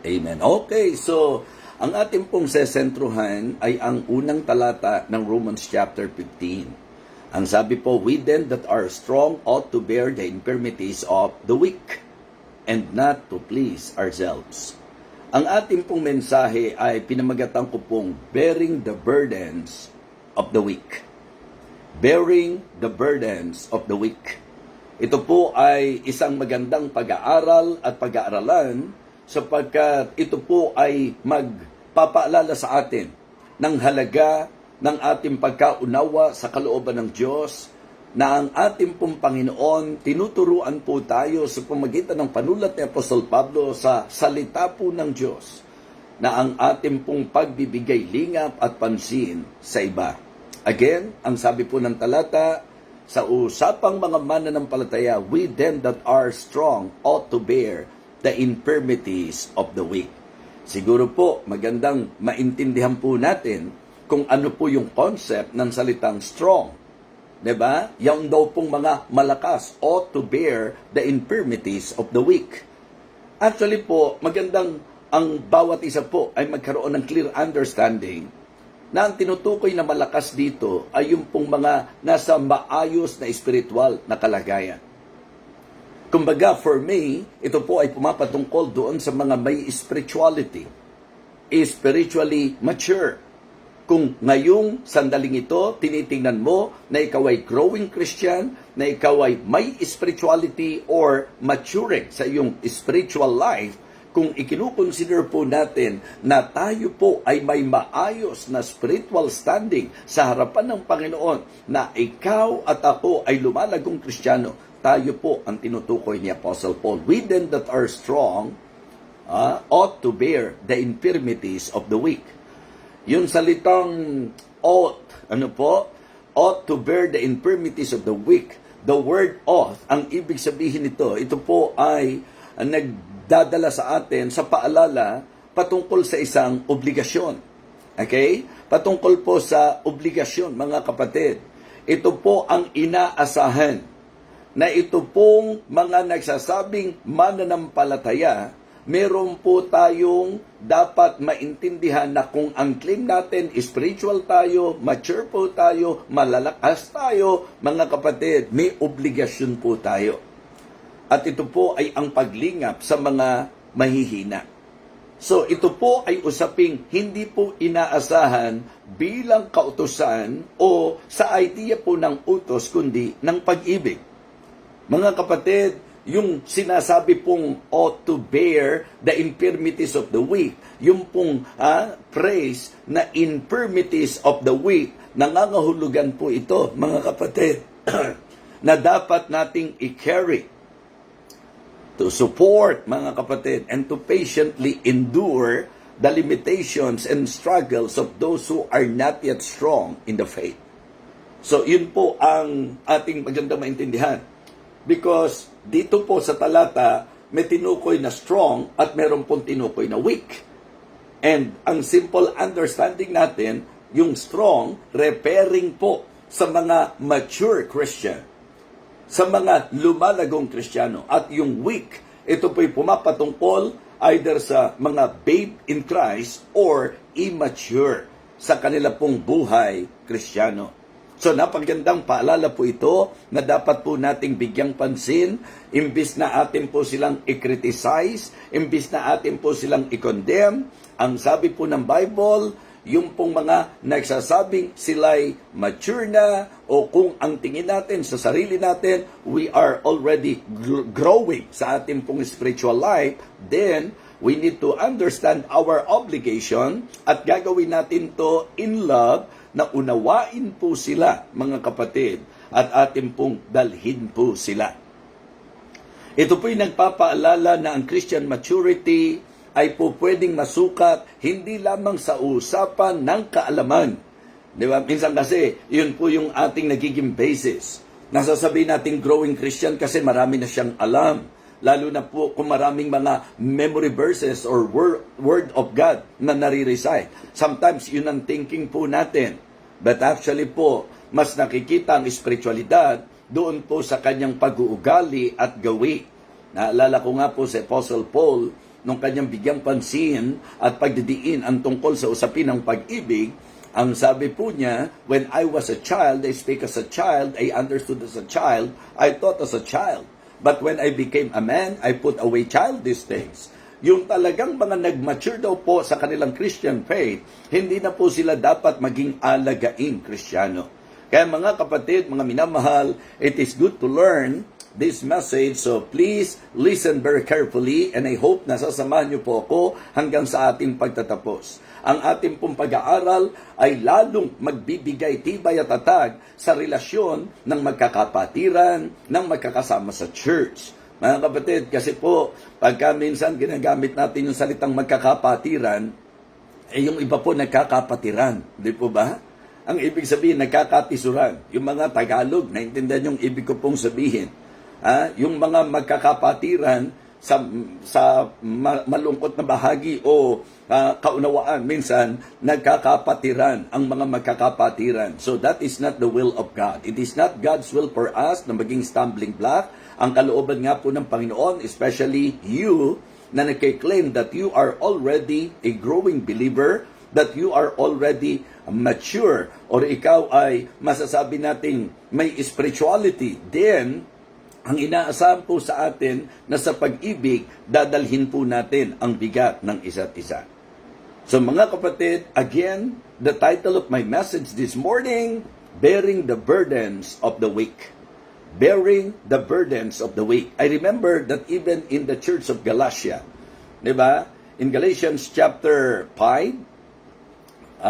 Amen. Okay, so ang ating pong sesentruhan ay ang unang talata ng Romans chapter 15. Ang sabi po, we then that are strong ought to bear the infirmities of the weak and not to please ourselves. Ang ating pong mensahe ay pinamagatan ko pong bearing the burdens of the weak. Bearing the burdens of the weak. Ito po ay isang magandang pag-aaral at pag-aaralan sapagkat ito po ay magpapaalala sa atin ng halaga ng ating pagkaunawa sa kalooban ng Diyos na ang ating pong Panginoon, tinuturuan po tayo sa pamagitan ng panulat ni Apostol Pablo sa salita po ng Diyos na ang ating pong pagbibigay lingap at pansin sa iba. Again, ang sabi po ng talata, sa usapang mga mananampalataya, we then that are strong ought to bear the infirmities of the weak. Siguro po, magandang maintindihan po natin kung ano po yung concept ng salitang strong. Diba? Yung daw pong mga malakas ought to bear the infirmities of the weak. Actually po, magandang ang bawat isa po ay magkaroon ng clear understanding na ang tinutukoy na malakas dito ay yung pong mga nasa maayos na spiritual na kalagayan. Kumbaga, for me, ito po ay pumapatungkol doon sa mga may spirituality, spiritually mature. Kung ngayong sandaling ito, tinitingnan mo na ikaw ay growing Christian, na ikaw ay may spirituality or maturing sa iyong spiritual life, kung ikinukonsider po natin na tayo po ay may maayos na spiritual standing sa harapan ng Panginoon, na ikaw at ako ay lumalagong Kristiyano, tayo po ang tinutukoy ni Apostle Paul. We then that are strong ought to bear the infirmities of the weak. Yung salitang ought, ought to bear the infirmities of the weak. The word ought, ang ibig sabihin nito, ito po ay nagdadala sa atin sa paalala patungkol sa isang obligasyon. Okay? Patungkol po sa obligasyon, mga kapatid. Ito po ang inaasahan na ito pong mga nagsasabing mananampalataya, meron po tayong dapat maintindihan na kung ang claim natin, spiritual tayo, mature po tayo, malalakas tayo, mga kapatid, may obligasyon po tayo. At ito po ay ang paglingap sa mga mahihina. So ito po ay usaping hindi po inaasahan bilang kautusan o sa idea po ng utos, kundi ng pag-ibig. Mga kapatid, yung sinasabi pong ought to bear the infirmities of the weak, yung pong phrase na infirmities of the weak, nangangahulugan po ito, mga kapatid, na dapat nating i-carry, to support, mga kapatid, and to patiently endure the limitations and struggles of those who are not yet strong in the faith. So, yun po ang ating magandang maintindihan. Because dito po sa talata, may tinukoy na strong at meron pong tinukoy na weak. And ang simple understanding natin, yung strong, referring po sa mga mature Christian, sa mga lumalagong Kristiyano. At yung weak, ito po'y pumapatungkol either sa mga babe in Christ or immature sa kanila pong buhay Kristiyano. So napagandang paalala po ito na dapat po nating bigyang pansin, imbis na atin po silang i-criticize, imbis na atin po silang i-condemn. Ang sabi po ng Bible, yung pong mga nagsasabing sila'y mature na, o kung ang tingin natin sa sarili natin, we are already growing sa ating pong spiritual life, then we need to understand our obligation at gagawin natin to in love, na unawain po sila, mga kapatid, at atin pong dalhin po sila. Ito po'y nagpapaalala na ang Christian maturity ay po pwedeng masukat hindi lamang sa usapan ng kaalaman. Di ba? Minsan kasi, yun po yung ating nagiging basis. Nasasabihin natin growing Christian kasi marami na siyang alam. Lalo na po kung maraming mga memory verses or word of God na nare-recite. Sometimes yun ang thinking po natin. But actually po, mas nakikita ang spiritualidad doon po sa kanyang pag-uugali at gawi. Naalala ko nga po si Apostle Paul nung kanyang bigyang pansin at pagdidiin ang tungkol sa usapin ng pag-ibig, ang sabi po niya, when I was a child, I speak as a child, I understood as a child, I thought as a child. But when I became a man, I put away childish things. Yung talagang mga nag-mature daw po sa kanilang Christian faith, hindi na po sila dapat maging alagaing Kristiyano. Kaya mga kapatid, mga minamahal, it is good to learn this message. So please listen very carefully and I hope na sasamahan niyo po ako hanggang sa ating pagtatapos. Ang ating pong pag-aaral ay lalong magbibigay tibay at tatag sa relasyon ng magkakapatiran, ng magkakasama sa church. Mga kapatid, kasi po, pagka minsan ginagamit natin yung salitang magkakapatiran, yung iba po nagkakapatiran. Di po ba? Ang ibig sabihin, nagkakatisuran. Yung mga Tagalog, naintindihan yung ibig ko pong sabihin. Yung mga magkakapatiran, sa malungkot na bahagi o kaunawaan, minsan nagkakapatiran ang mga magkakapatiran. So that is not the will of God. It is not God's will for us na maging stumbling block. Ang kalooban nga po ng Panginoon, especially you, na nagkiklaim that you are already a growing believer, that you are already mature, or ikaw ay masasabi nating may spirituality, then ang inaasahan po sa atin na sa pag-ibig, dadalhin po natin ang bigat ng isa't isa. So mga kapatid, again, the title of my message this morning, Bearing the Burdens of the Weak. Bearing the Burdens of the Weak. I remember that even in the Church of Galatia, di ba? In Galatians chapter 5,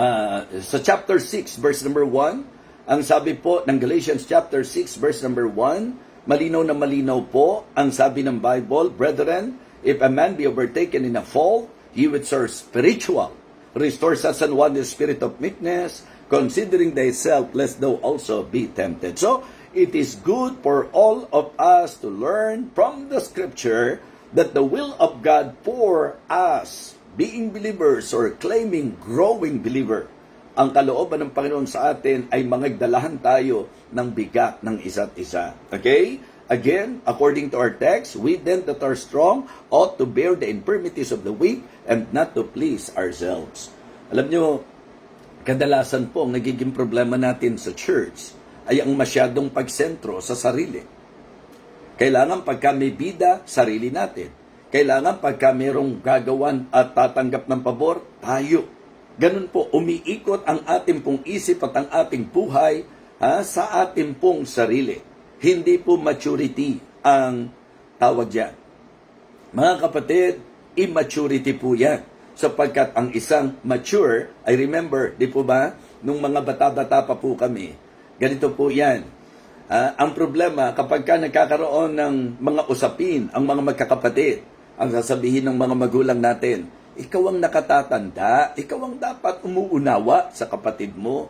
sa chapter 6, verse number 1, ang sabi po ng Galatians chapter 6, verse number 1, malinaw na malinaw po ang sabi ng Bible, brethren, if a man be overtaken in a fault, he which are spiritual, restore such an one the spirit of meekness, considering thyself, lest thou also be tempted. So, it is good for all of us to learn from the Scripture that the will of God for us, being believers or claiming growing believer, ang kalooban ng Panginoon sa atin ay mangagdalahan tayo ng bigat ng isa't isa. Okay? Again, according to our text, we then that are strong ought to bear the infirmities of the weak and not to please ourselves. Alam nyo, kadalasan po ang nagiging problema natin sa church ay ang masyadong pagsentro sa sarili. Kailangan pagka may bida, sarili natin. Kailangan pagka mayroong gagawan at tatanggap ng pabor, tayo. Ganun po, umiikot ang ating pong isip at ang ating buhay sa ating pong sarili. Hindi po maturity ang tawag dyan. Mga kapatid, immaturity po yan. Sapagkat ang isang mature, I remember, di po ba, nung mga bata-bata pa po kami, ganito po yan. Ang problema, kapag ka nagkakaroon ng mga usapin, ang mga magkakapatid, ang sasabihin ng mga magulang natin, ikaw ang nakatatanda, ikaw ang dapat umuunawa sa kapatid mo.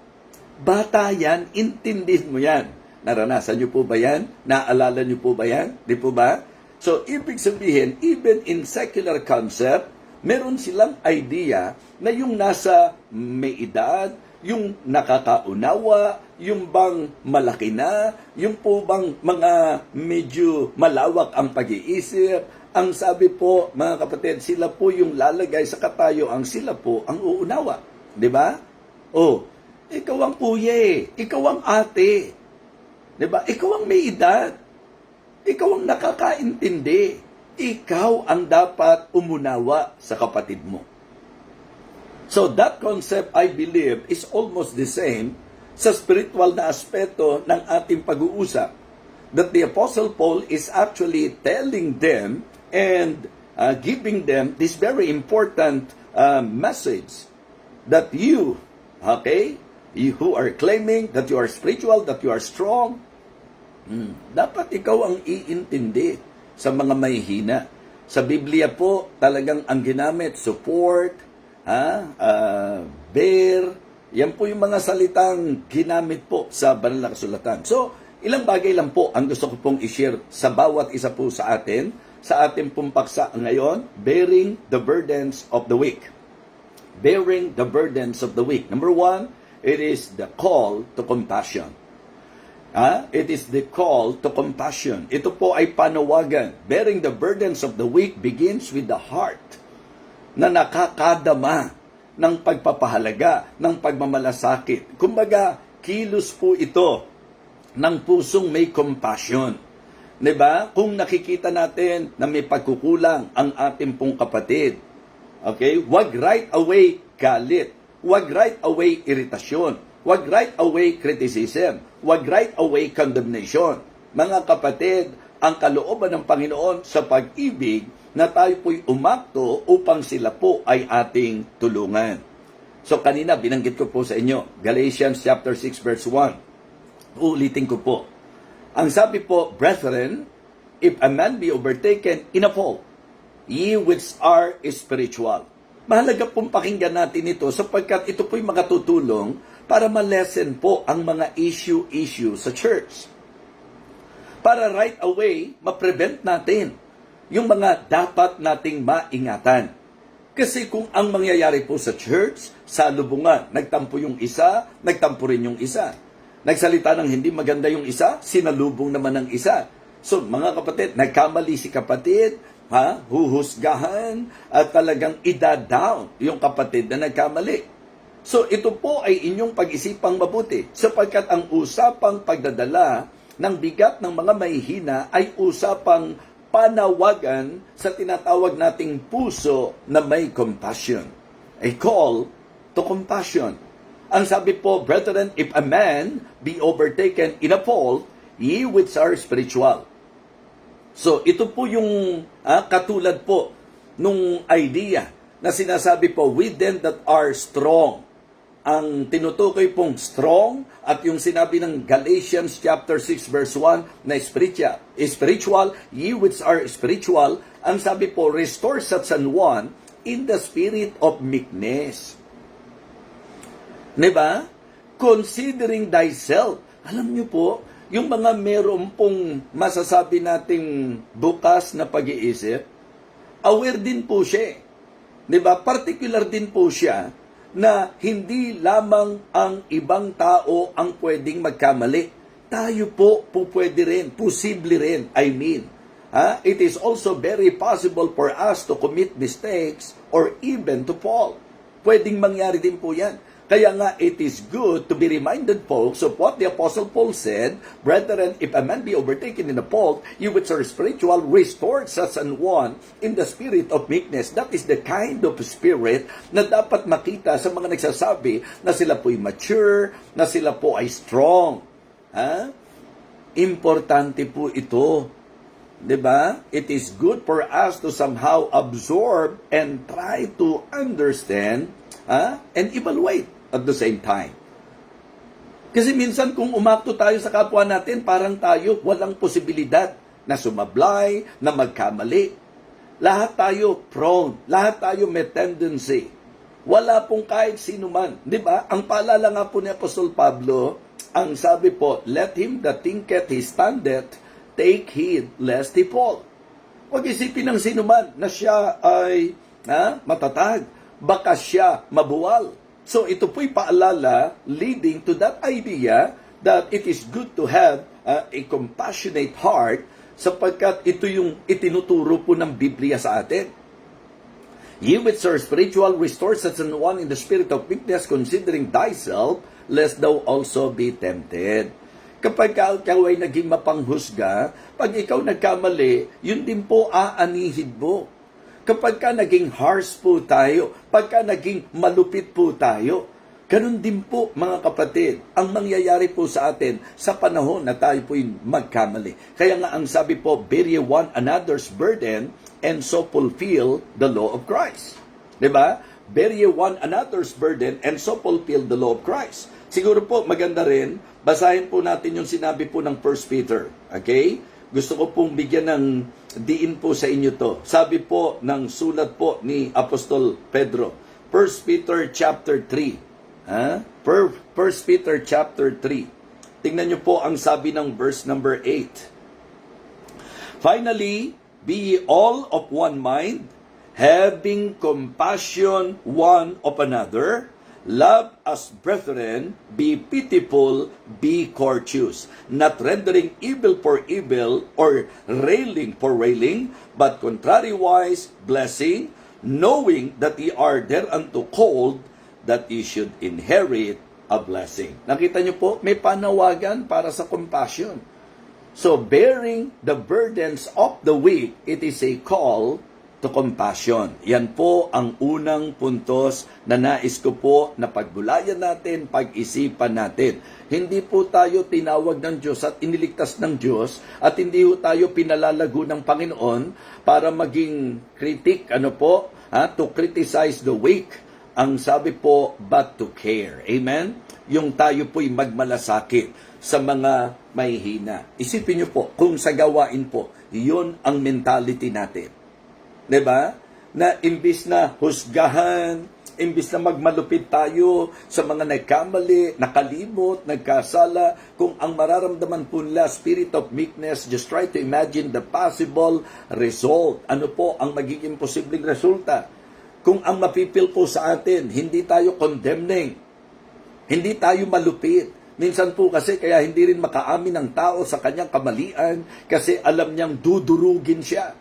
Bata yan, intindihin mo yan. Naranasan niyo po ba yan? Naalala niyo po ba yan? Di po ba? So, ibig sabihin, even in secular concept, meron silang idea na yung nasa may edad, yung nakakaunawa, yung bang malaki na, yung po bang mga medyo malawak ang pag-iisip. Ang sabi po, mga kapatid, sila po yung lalagay sa katayuan, sila po ang uunawa. Di ba? Oh, ikaw ang kuya, ikaw ang ate. Di ba? Ikaw ang may edad. Ikaw ang nakakaintindi. Ikaw ang dapat umunawa sa kapatid mo. So that concept, I believe, is almost the same sa spiritual na aspeto ng ating pag-uusap. That the Apostle Paul is actually telling them and giving them this very important message that you, okay, you who are claiming that you are spiritual, that you are strong, dapat ikaw ang iintindi sa mga mahihina. Sa Biblia po, talagang ang ginamit, support, bear, yan po yung mga salitang ginamit po sa banal na kasulatan. So, ilang bagay lang po ang gusto ko pong i-share sa bawat isa po sa atin, sa ating pong paksa ngayon, bearing the burdens of the weak. Bearing the burdens of the weak. Number 1, it is the call to compassion. It is the call to compassion. Ito po ay panawagan. Bearing the burdens of the weak begins with the heart. na nakakadama ng pagpapahalaga, ng pagmamalasakit. Kumbaga, kilos po ito ng pusong may compassion. Diba? Kung nakikita natin na may pagkukulang ang ating pong kapatid, okay? Wag right away galit. Wag right away iritasyon. Wag right away criticism. Wag right away condemnation. Mga kapatid, ang kalooban ng Panginoon sa pag-ibig na tayo po'y umakto upang sila po ay ating tulungan. So kanina binanggit ko po sa inyo, Galatians chapter 6 verse 1. Uulitin ko po. Ang sabi po, brethren, if a man be overtaken in a fault, ye which are spiritual. Mahalaga pong pakinggan natin ito sapagkat ito po'y makatutulong para ma-lessen po ang mga issue sa church. Para right away, ma-prevent natin yung mga dapat nating maingatan. Kasi kung ang mangyayari po sa church, sa lubungan, nagtampo yung isa, nagtampo rin yung isa. Nagsalita ng hindi maganda yung isa, sinalubong naman ng isa. So, mga kapatid, nagkamali si kapatid, huhusgahan, at talagang ida-down yung kapatid na nagkamali. So, ito po ay inyong pag-isipang mabuti, sapagkat ang usapang pagdadala ng bigat ng mga mahihina ay usapang panawagan sa tinatawag nating puso na may compassion. A call to compassion. Ang sabi po, brethren, if a man be overtaken in a fault, ye which are spiritual. So, ito po yung katulad po nung idea na sinasabi po, we them that are strong. Ang tinutukoy pong strong at yung sinabi ng Galatians chapter 6 verse 1 na spiritual, ye which are spiritual, ang sabi po, restore such an one in the spirit of meekness. Diba? Considering thyself. Alam niyo po, yung mga meron pong masasabi nating bukas na pag-iisip, aware din po siya. Diba? Particular din po siya na hindi lamang ang ibang tao ang pwedeng magkamali. Tayo po pwede rin, posible rin, it is also very possible for us to commit mistakes or even to fall. Pwedeng mangyari din po yan. Kaya nga, it is good to be reminded, folks, of what the Apostle Paul said, brethren, if a man be overtaken in a fault, you which are spiritual, restore such an one in the spirit of meekness. That is the kind of spirit na dapat makita sa mga nagsasabi na sila po'y mature, na sila po ay strong. Importante po ito. Diba? It is good for us to somehow absorb and try to understand and evaluate at the same time. Kasi minsan kung umakto tayo sa kapwa natin, parang tayo walang posibilidad na sumablay, na magkamali. Lahat tayo prone, lahat tayo may tendency. Wala pong kahit sino man. Diba? Ang paalala nga po ni Apostol Pablo, ang sabi po, let him that thinketh he standeth, take heed lest he fall. Huwag isipin ng sino man na siya ay matatag. Baka siya mabuwal. So ito po'y paalala leading to that idea that it is good to have a compassionate heart sapagkat ito yung itinuturo po ng Biblia sa atin. Ye which are spiritual, restore such an one in the spirit of meekness, considering thyself, lest thou also be tempted. Kapag ikaw ay naging mapanghusga, pag ikaw nagkamali, yun din po aanihid mo. Kapag ka naging harsh po tayo, pagka naging malupit po tayo, ganun din po mga kapatid, ang mangyayari po sa atin sa panahon na tayo po'y magkamali. Kaya nga ang sabi po, bear ye one another's burden and so fulfill the law of Christ. Diba? Bear ye one another's burden and so fulfill the law of Christ. Siguro po maganda rin, basahin po natin yung sinabi po ng 1 Peter. Okay? Gusto ko pong bigyan ng diin po sa inyo to. Sabi po ng sulat po ni Apostol Pedro, 1 Peter chapter 3. 1 Peter chapter 3. Tingnan nyo po ang sabi ng verse number 8. Finally, be ye all of one mind, having compassion one of another, love as brethren, be pitiful, be courteous, not rendering evil for evil or railing for railing, but contrariwise blessing, knowing that ye are thereunto called, that ye should inherit a blessing. Nakita niyo po, may panawagan para sa compassion. So, bearing the burdens of the weak, it is a call to compassion. Yan po ang unang puntos na nais ko po na pagbulayan natin, pag-isipan natin. Hindi po tayo tinawag ng Diyos at iniligtas ng Diyos at hindi po tayo pinalalago ng Panginoon para maging critic, to criticize the weak. Ang sabi po, but to care. Amen? Yung tayo po'y magmalasakit sa mga mahihina. Isipin niyo po, kung sa gawain po, yun ang mentality natin. 'Di ba? Na imbis na husgahan, imbis na magmalupit tayo sa mga nagkamali, nakalimot, nagkasala, kung ang mararamdaman po nila, spirit of meekness, just try to imagine the possible result. Ano po ang magiging posibleng resulta? Kung ang mapipil po sa atin, hindi tayo condemning, hindi tayo malupit. Minsan po kasi kaya hindi rin makaamin ang tao sa kanyang kamalian kasi alam niyang dudurugin siya.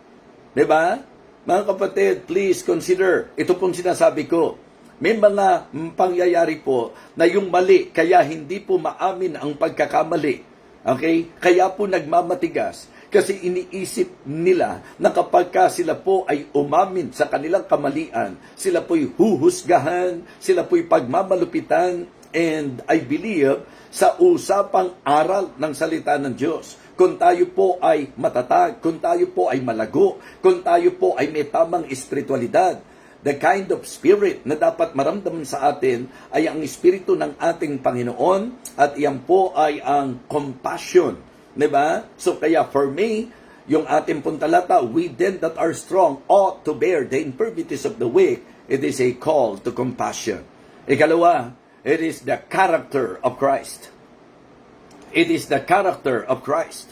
'Di ba? Mga kapatid, please consider, ito pong sinasabi ko, may mga pangyayari po na yung mali, kaya hindi po maamin ang pagkakamali. Okay? Kaya po nagmamatigas. Kasi iniisip nila na kapag sila po ay umamin sa kanilang kamalian, sila po'y huhusgahan, sila po'y pagmamalupitan, and I believe sa usapang aral ng salita ng Diyos, kung tayo po ay matatag, kung tayo po ay malago, kung tayo po ay may tamang espiritualidad, the kind of spirit na dapat maramdaman sa atin ay ang espiritu ng ating Panginoon at iyan po ay ang compassion. Diba? So kaya for me, yung ating puntalata, we then that are strong ought to bear the infirmities of the weak. It is a call to compassion. Ikalawa, it is the character of Christ. It is the character of Christ.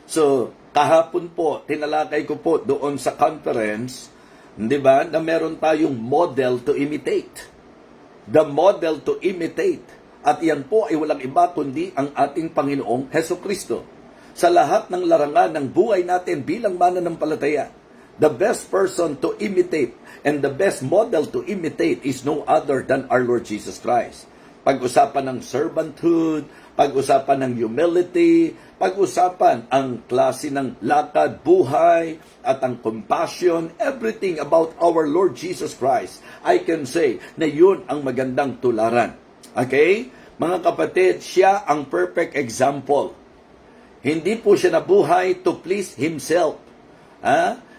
So, kahapon po, tinalakay ko po doon sa conference, di ba, na meron tayong model to imitate. The model to imitate. At yan po ay walang iba kundi ang ating Panginoong Hesukristo. Sa lahat ng larangan ng buhay natin bilang mananampalataya, the best person to imitate and the best model to imitate is no other than our Lord Jesus Christ. Pag-usapan ng servanthood, pag-usapan ng humility, pag-usapan ang klase ng lakad, buhay, at ang compassion, everything about our Lord Jesus Christ, I can say na yun ang magandang tularan. Okay? Mga kapatid, siya ang perfect example. Hindi po siya nabuhay to please himself.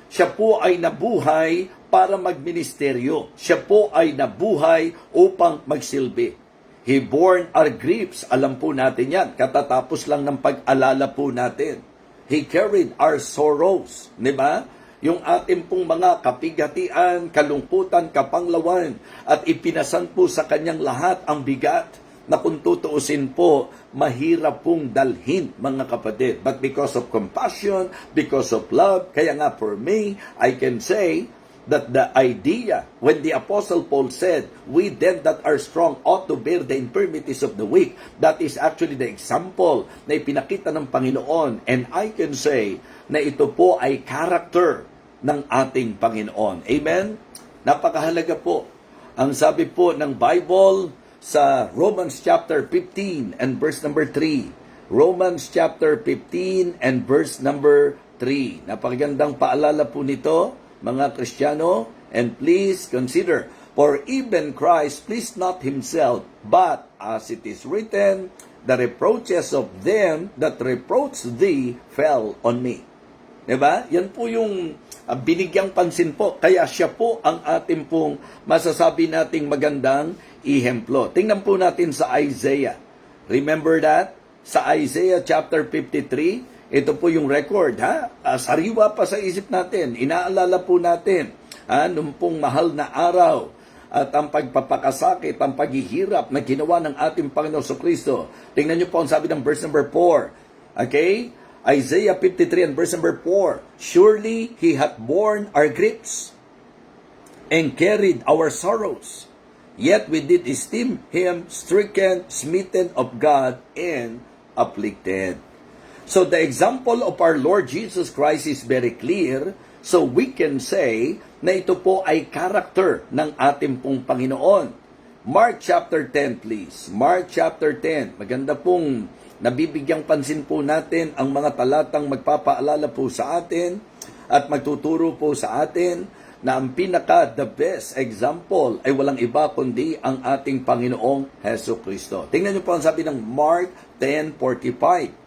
Siya po ay nabuhay para magministeryo. Siya po ay nabuhay upang magsilbi. He borne our griefs. Alam po natin yan. Katatapos lang ng pag-alala po natin. He carried our sorrows. Diba? Yung ating pong mga kapigatian, kalungkutan, kapanglawan, at ipinasan po sa kanyang lahat ang bigat na kung tutuusin po, mahirap pong dalhin, mga kapatid. But because of compassion, because of love, kaya nga for me, I can say that the idea, when the Apostle Paul said, we then that are strong ought to bear the infirmities of the weak, that is actually the example na ipinakita ng Panginoon. And I can say na ito po ay character ng ating Panginoon. Amen? Napakahalaga po. Ang sabi po ng Bible, sa Romans chapter 15 and verse number 3. Romans chapter 15 and verse number 3. Napakagandang paalala po nito, mga Kristiyano. And please consider, for even Christ pleased not himself, but as it is written, the reproaches of them that reproach thee fell on me. Diba? Yan po yung binigyang pansin po. Kaya siya po ang ating pong masasabi nating magandang ihemplo. Tingnan po natin sa Isaiah. Remember that? Sa Isaiah chapter 53, ito po yung record, sariwa pa sa isip natin. Inaalala po natin, nung pong mahal na araw at ang pagpapakasakit, ang paghihirap na ginawa ng ating Panginoon Kristo. Tingnan niyo po ang sabi ng verse number 4. Okay? Isaiah 53 and verse number 4. Surely He hath borne our griefs and carried our sorrows. Yet we did esteem Him stricken, smitten of God, and afflicted. So the example of our Lord Jesus Christ is very clear. So we can say na ito po ay character ng ating pong Panginoon. Mark chapter 10 please. Mark chapter 10. Maganda pong nabibigyang pansin po natin ang mga talatang magpapaalala po sa atin at magtuturo po sa atin na ang the best example ay walang iba kundi ang ating Panginoong Hesus Kristo. Tingnan niyo po ang sabi ng Mark 10:45.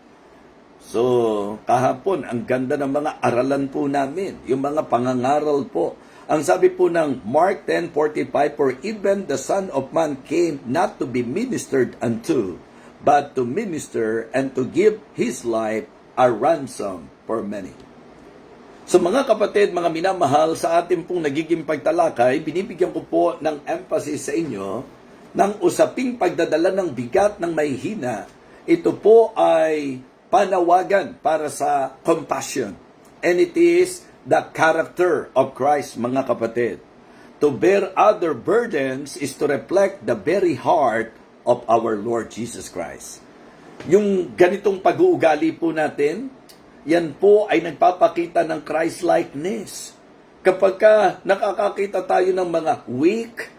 So, kahapon, ang ganda ng mga aralan po namin, yung mga pangangaral po. Ang sabi po ng Mark 10:45, "For even the Son of Man came not to be ministered unto, but to minister and to give His life a ransom for many." So mga kapatid, mga minamahal, sa ating pong nagiging pagtalakay, binibigyan ko po ng emphasis sa inyo ng usaping pagdadala ng bigat ng mahihina. Ito po ay panawagan para sa compassion. And it is the character of Christ, mga kapatid. To bear other burdens is to reflect the very heart of our Lord Jesus Christ. Yung ganitong pag-uugali po natin, yan po ay nagpapakita ng Christ-likeness. Kapag nakakakita tayo ng mga weak,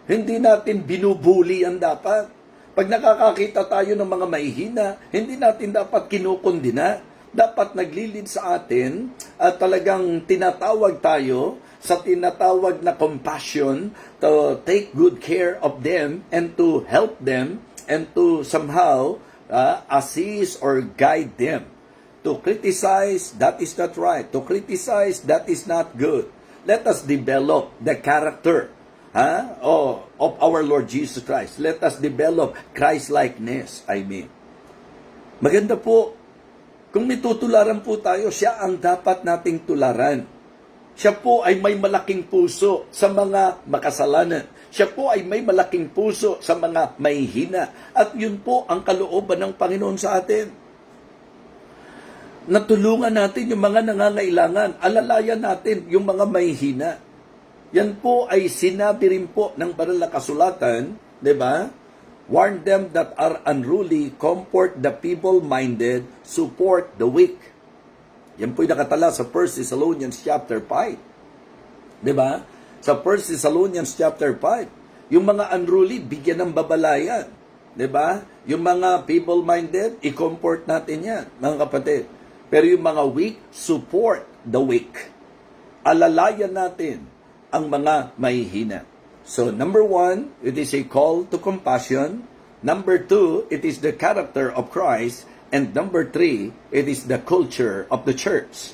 hindi natin binubuli ang dapat. Pag nakakakita tayo ng mga mahihina, hindi natin dapat kinukundina. Dapat naglilid sa atin at talagang tinatawag tayo sa tinatawag na compassion to take good care of them and to help them and to somehow assist or guide them. To criticize, that is not right. To criticize, that is not good. Let us develop the character of our Lord Jesus Christ. Let us develop Christ-likeness, Maganda po, kung may tutularan po tayo, siya ang dapat nating tularan. Siya po ay may malaking puso sa mga makasalanan. Siya po ay may malaking puso sa mga mahihina. At yun po ang kalooban ng Panginoon sa atin. Natulungan natin yung mga nangangailangan. Alalayan natin yung mga mahihina. Yan po ay sinabi rin po ng banal na kasulatan, di ba? Warn them that are unruly, comfort the feeble-minded, support the weak. Yan po yung nakatala sa 1 Thessalonians chapter 5. Di ba? Sa 1 Thessalonians chapter 5, yung mga unruly, bigyan ng babalayan. Di ba? Yung mga feeble-minded, i-comfort natin yan, mga kapatid. Pero yung mga weak, support the weak. Alalayan natin ang mga mahihina. So, number 1, it is a call to compassion. Number 2, it is the character of Christ. And number 3, it is the culture of the church.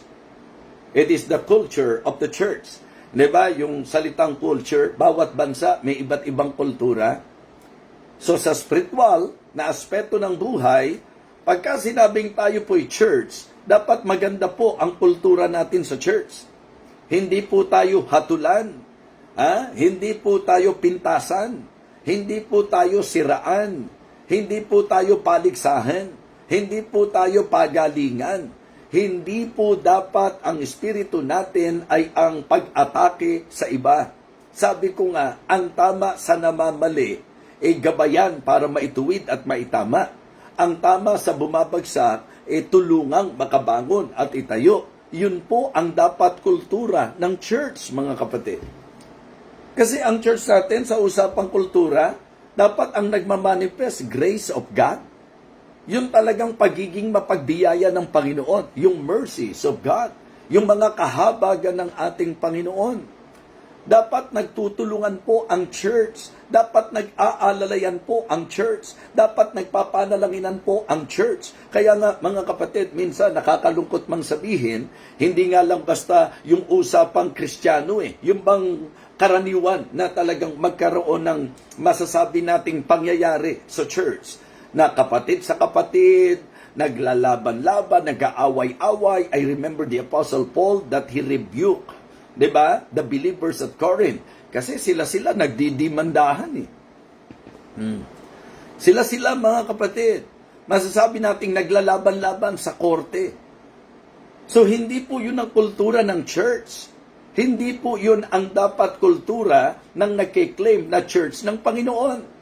It is the culture of the church. Diba? Yung salitang culture, bawat bansa may iba't ibang kultura. So, sa spiritual na aspeto ng buhay, pagka sinabing tayo po'y church, dapat maganda po ang kultura natin sa church. Hindi po tayo hatulan. Hindi po tayo pintasan. Hindi po tayo siraan. Hindi po tayo paligsahan. Hindi po tayo pagalingan. Hindi po dapat ang espiritu natin ay ang pag-atake sa iba. Sabi ko nga, ang tama sa namamali ay gabayan para maituwid at maitama. Ang tama sa bumabagsak ay tulungang makabangon at itayo. Yun po ang dapat kultura ng church, mga kapatid. Kasi ang church natin sa usapang kultura, dapat ang nagmamanifest grace of God. Yun talagang pagiging mapagbiyaya ng Panginoon, yung mercies of God, yung mga kahabagan ng ating Panginoon. Dapat nagtutulungan po ang church. Dapat nag-aalalayan po ang church. Dapat nagpapanalanginan po ang church. Kaya nga, mga kapatid, minsan nakakalungkot mang sabihin, hindi nga lang basta yung usapang Kristiyano yung bang karaniwan na talagang magkaroon ng masasabi nating pangyayari sa church. Na kapatid sa kapatid, naglalaban-laban, nag-aaway-away. I remember the Apostle Paul that he rebuked, diba? The believers at Corinth. Kasi sila nagdidimandahan Sila mga kapatid. Masasabi nating naglalaban-laban sa korte. So hindi po yun ang kultura ng church. Hindi po yun ang dapat kultura ng nagkiklaim na church ng Panginoon.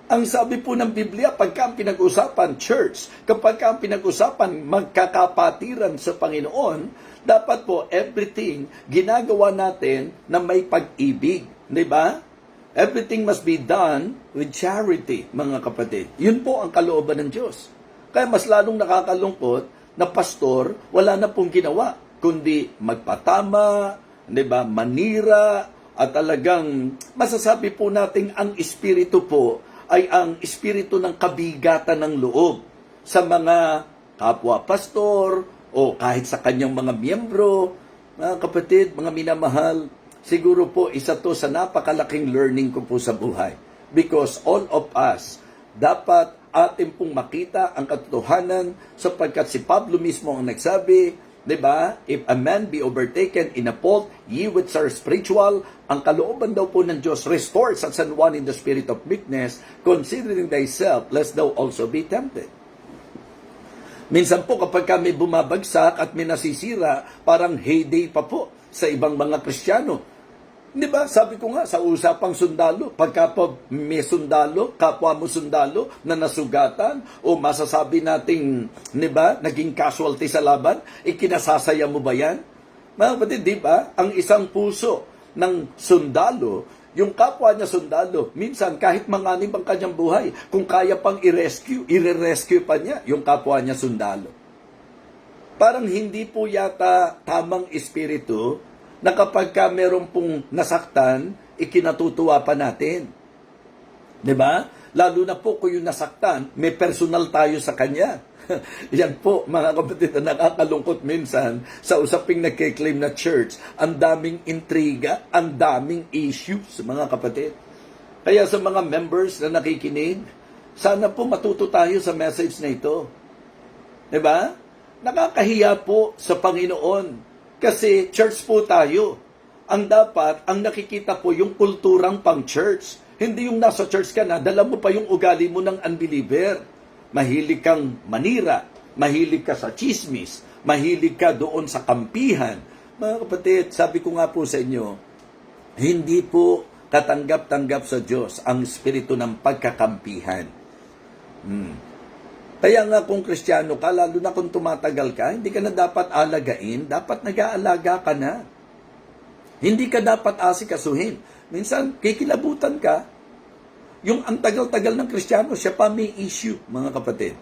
Ang sabi po ng Biblia, pagka pinag-usapan church, kapag pinag-usapan magkakapatiran sa Panginoon, Dapat po, everything, ginagawa natin na may pag-ibig. Di ba? Everything must be done with charity, mga kapatid. Yun po ang kalooban ng Diyos. Kaya mas lalong nakakalungkot na pastor, wala na pong ginawa, kundi magpatama, di ba, manira, at talagang masasabi po natin ang espiritu po ay ang espiritu ng kabigatan ng loob sa mga kapwa pastor o kahit sa kanyang mga miyembro. Mga kapatid, mga minamahal, siguro po isa to sa napakalaking learning ko po sa buhay. Because all of us, dapat atin pong makita ang katotohanan sapagkat si Pablo mismo ang nagsabi, diba? If a man be overtaken in a fault, ye which are spiritual, ang kalooban daw po ng Diyos, restore such an one in the spirit of meekness, considering thyself, lest thou also be tempted. Minsan po kapag kami bumabagsak at may nasisira, parang heyday pa po sa ibang mga Kristiyano. Di ba? Sabi ko nga, sa usapang sundalo, pagka po may sundalo, kapwa mo sundalo na nasugatan, o masasabi nating, di ba, naging casualty sa laban, ikinasasaya mo ba yan? Mga kapatid, di ba? Ang isang puso ng sundalo, yung kapwa niya sundalo, minsan kahit manganib ang kanyang buhay, kung kaya pang i-rescue, i-rescue pa niya yung kapwa niya sundalo. Parang hindi po yata tamang espiritu na kapag ka meron pong nasaktan, ikinatutuwa pa natin. Diba? Lalo na po kung yung nasaktan, may personal tayo sa kanya. Yan po, mga kapatid, na nakakalungkot minsan sa usaping nagkiklaim na church. Ang daming intriga, ang daming issues, mga kapatid. Kaya sa mga members na nakikinig, sana po matuto tayo sa message na ito. Diba? Nakakahiya po sa Panginoon. Kasi church po tayo. Ang dapat, ang nakikita po yung kulturang pang-church. Hindi yung nasa church ka na, dala mo pa yung ugali mo ng unbeliever. Mahilig kang manira, mahilig ka sa chismis, mahilig ka doon sa kampihan. Mga kapatid, sabi ko nga po sa inyo, hindi po katanggap-tanggap sa Diyos ang espiritu ng pagkakampihan. Kaya nga kung Kristiyano ka, lalo na kung tumatagal ka, hindi ka na dapat alagain, dapat nag-aalaga ka na. Hindi ka dapat asikasuhin. Minsan, kikilabutan ka. Yung ang tagal-tagal ng Kristiyano, siya pa may issue, mga kapatid.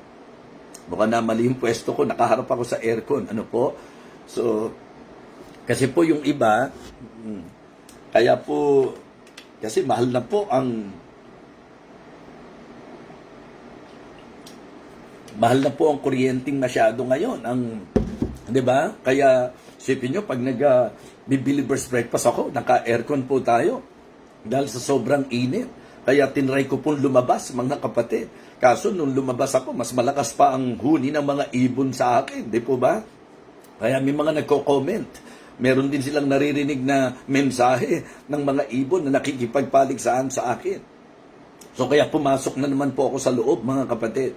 Baka na mali yung pwesto ko, nakaharap ako sa aircon. Ano po? So, kasi po yung iba, kaya po, kasi mahal na po ang kuryenteng masyado ngayon. 'Di ba? Kaya sipin niyo pag nag-believer's breakfast ako, naka-aircon po tayo dahil sa sobrang init. Kaya tinry ko pong lumabas, mga kapatid. Kaso nung lumabas ako, mas malakas pa ang huni ng mga ibon sa akin, 'di po ba? Kaya may mga nagko-comment. Meron din silang naririnig na mensahe ng mga ibon na nakikipagpaligsahan sa akin. So kaya pumasok na naman po ako sa loob, mga kapatid.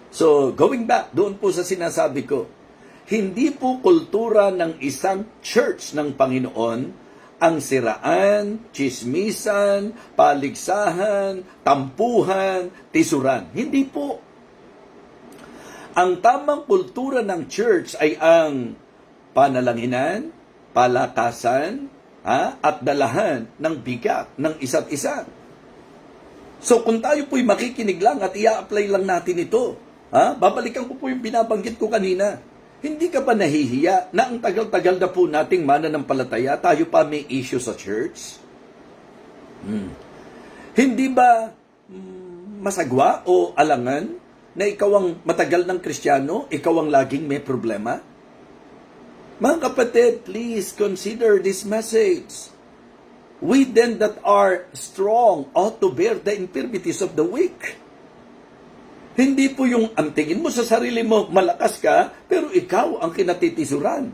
So, going back, doon po sa sinasabi ko, hindi po kultura ng isang church ng Panginoon ang siraan, chismisan, paligsahan, tampuhan, tisuran. Hindi po. Ang tamang kultura ng church ay ang panalanginan, palakasan, at dalahan ng bigat ng isa't isa. So, kung tayo po'y makikinig lang at i-apply lang natin ito, babalikan ko po yung binabanggit ko kanina. Hindi ka ba nahihiya na ang tagal-tagal na po nating mananampalataya, tayo pa may issue sa church? Hindi ba masagwa o alangan na ikaw ang matagal ng Kristiyano, ikaw ang laging may problema? Mga kapatid, please consider this message. We then that are strong ought to bear the infirmities of the weak. Hindi po yung ang tingin mo sa sarili mo, malakas ka, pero ikaw ang kinatitisuran.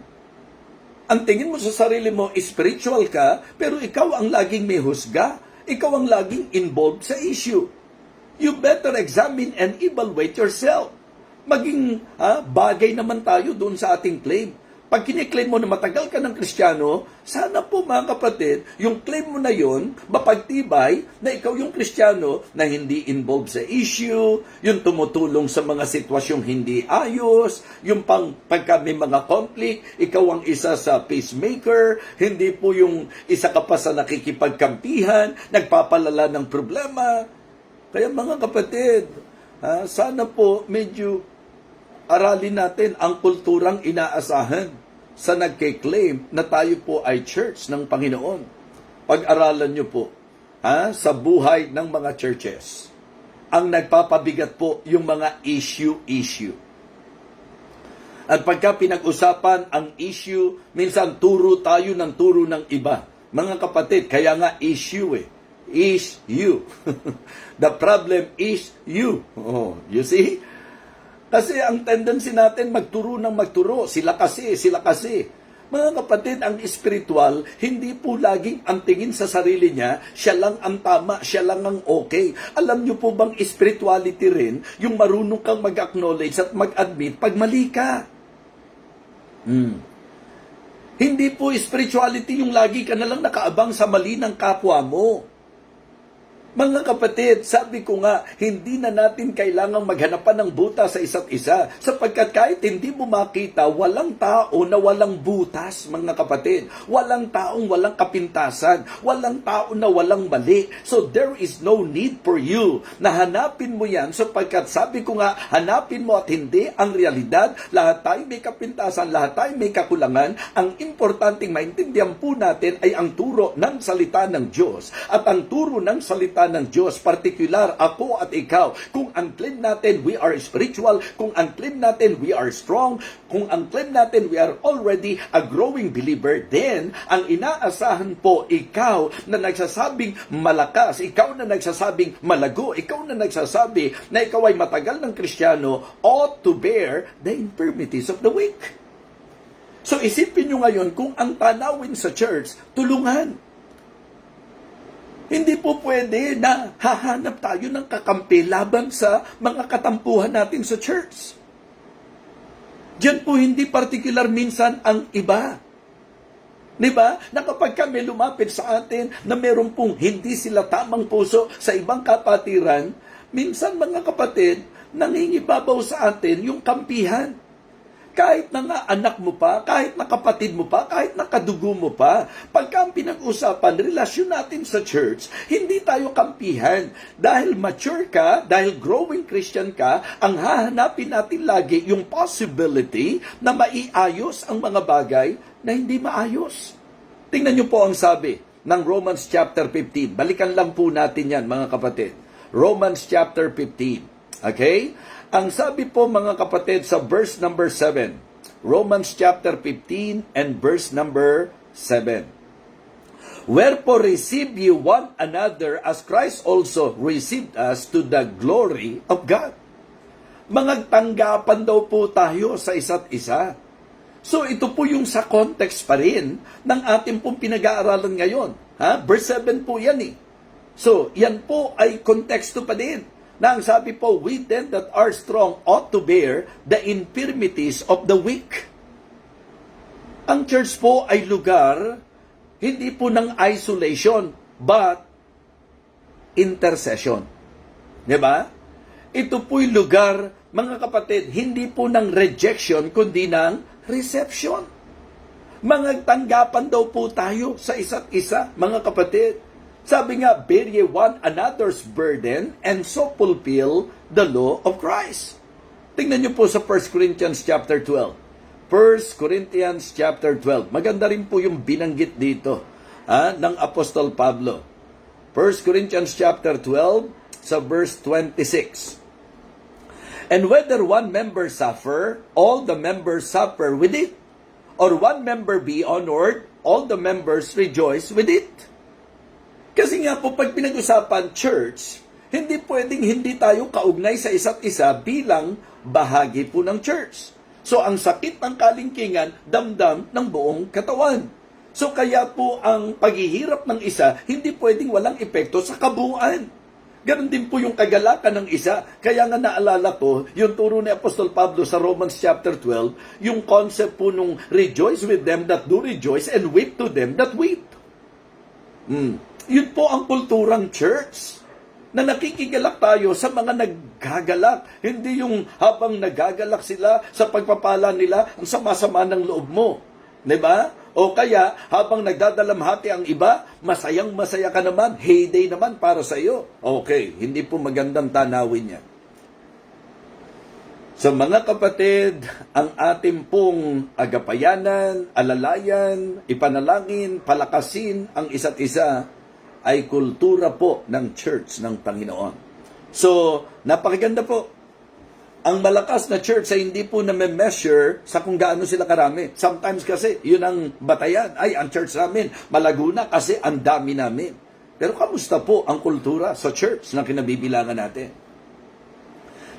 Ang tingin mo sa sarili mo, spiritual ka, pero ikaw ang laging may husga. Ikaw ang laging involved sa issue. You better examine and evaluate yourself. Maging bagay naman tayo doon sa ating claim. pag kiniklaim mo na matagal ka ng Kristiyano, sana po mga kapatid, yung claim mo na yun, mapagtibay na ikaw yung Kristiyano na hindi involved sa issue, yung tumutulong sa mga sitwasyong hindi ayos, yung pagka may mga conflict, ikaw ang isa sa peacemaker, hindi po yung isa ka pa sa nakikipagkampihan, nagpapalala ng problema. Kaya mga kapatid, sana po medyo aralin natin ang kulturang inaasahan sa nagke-claim na tayo po ay church ng Panginoon. Pag-aralan nyo po sa buhay ng mga churches. Ang nagpapabigat po yung mga issue. At pagka pinag-usapan ang issue, minsan turo tayo ng turo ng iba. Mga kapatid, kaya nga issue is you. The problem is you. Oh, you see? Kasi ang tendency natin magturo ng magturo. Sila kasi. Mga kapatid, ang spiritual, hindi po laging ang tingin sa sarili niya, siya lang ang tama, siya lang ang okay. Alam niyo po bang spirituality rin, yung marunong kang mag-acknowledge at mag-admit pag mali ka. Hindi po spirituality yung lagi ka nalang nakaabang sa mali ng kapwa mo. Mga kapatid, sabi ko nga, hindi na natin kailangang maghanapan ng butas sa isa't isa. Sapagkat kahit hindi mo makita, walang tao na walang butas, mga kapatid. Walang taong walang kapintasan. Walang tao na walang mali. So there is no need for you na hanapin mo yan. Sapagkat sabi ko nga, hanapin mo at hindi ang realidad. Lahat tayo may kapintasan, lahat tayo may kakulangan. Ang importanteng maintindihan po natin ay ang turo ng salita ng Diyos. At ang turo ng salita ng Diyos, particular ako at ikaw. Kung ang claim natin we are spiritual, kung ang claim natin we are strong, kung ang claim natin we are already a growing believer, then ang inaasahan po ikaw na nagsasabing malakas, ikaw na nagsasabing malago, ikaw na nagsasabi na ikaw ay matagal ng Kristiyano, ought to bear the infirmities of the weak. So isipin nyo ngayon kung ang tanawin sa church, tulungan. Hindi po pwede na hahanap tayo ng kakampi laban sa mga katampuhan natin sa church. Diyan po hindi particular minsan ang iba. Diba? Na kapag kami lumapit sa atin na meron pong hindi sila tamang puso sa ibang kapatiran, minsan mga kapatid, nangingibabaw sa atin yung kampihan. Kahit na nga anak mo pa, kahit na kapatid mo pa, kahit na kadugo mo pa, pagka ang pinag-usapan, relasyon natin sa church, hindi tayo kampihan. Dahil mature ka, dahil growing Christian ka, ang hahanapin natin lagi yung possibility na maiayos ang mga bagay na hindi maayos. Tingnan niyo po ang sabi ng Romans chapter 15. Balikan lang po natin yan, mga kapatid. Romans chapter 15. Okay? Ang sabi po mga kapatid sa verse number 7, Romans chapter 15 and verse number 7. Wherefore receive ye one another as Christ also received us to the glory of God. Mangagtanggapan daw po tayo sa isa't isa. So ito po yung sa context pa rin ng ating pong pinag-aaralan ngayon. Verse 7 po yan eh. So yan po ay konteksto pa din. Na ang sabi po, we then that are strong ought to bear the infirmities of the weak. Ang church po ay lugar, hindi po ng isolation, but intercession. Diba? Ito po'y lugar, mga kapatid, hindi po ng rejection, kundi ng reception. Mangagtanggapan daw po tayo sa isa't isa, mga kapatid. Sabi nga, bear ye one another's burden and so fulfill the law of Christ. Tingnan niyo po sa 1 Corinthians chapter 12. 1 Corinthians chapter 12. Maganda rin po yung binanggit dito ng Apostol Pablo. 1 Corinthians chapter 12 sa verse 26. And whether one member suffer, all the members suffer with it. Or one member be honored, all the members rejoice with it. Kasi nga po, pag pinag-usapan church, hindi pwedeng hindi tayo kaugnay sa isa't isa bilang bahagi po ng church. So, ang sakit ng kalingkingan, damdam ng buong katawan. So, kaya po ang paghihirap ng isa, hindi pwedeng walang epekto sa kabuuan. Ganon din po yung kagalakan ng isa. Kaya nga naalala ko, yung turo ni Apostol Pablo sa Romans chapter 12, yung concept po nung rejoice with them that do rejoice and weep to them that weep. Yun po ang kulturang church. Na nakikigalak tayo sa mga naggagalak. Hindi yung habang nagagalak sila sa pagpapala nila, ang sama-sama ng loob mo. Diba? O kaya, habang nagdadalamhati ang iba, masayang-masaya ka naman, heyday naman para sa iyo. Okay, hindi po magandang tanawin yan. So mga kapatid, ang ating pong agapayanan, alalayan, ipanalangin, palakasin ang isa't isa ay kultura po ng church ng Panginoon. So, napakaganda po. Ang malakas na church ay hindi po na-measure sa kung gaano sila karami. Sometimes kasi, yun ang batayan. Ay, ang church namin, malago na kasi ang dami namin. Pero kamusta po ang kultura sa church na kinabibilangan natin?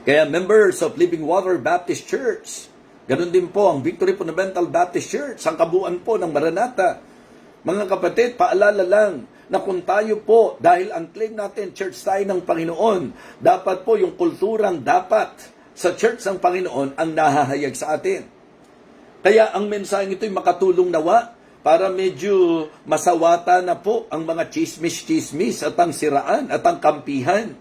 Kaya members of Living Water Baptist Church, ganun din po ang Victory Fundamental Baptist Church, ang kabuuan po ng Maranatha. Mga kapatid, paalala lang, na kung tayo po, dahil ang claim natin, church tayo ng Panginoon, dapat po yung kulturang dapat sa church ng Panginoon ang nahahayag sa atin. Kaya ang mensaheng ito'y makatulong nawa para medyo masawata na po ang mga chismis-chismis at ang siraan at ang kampihan.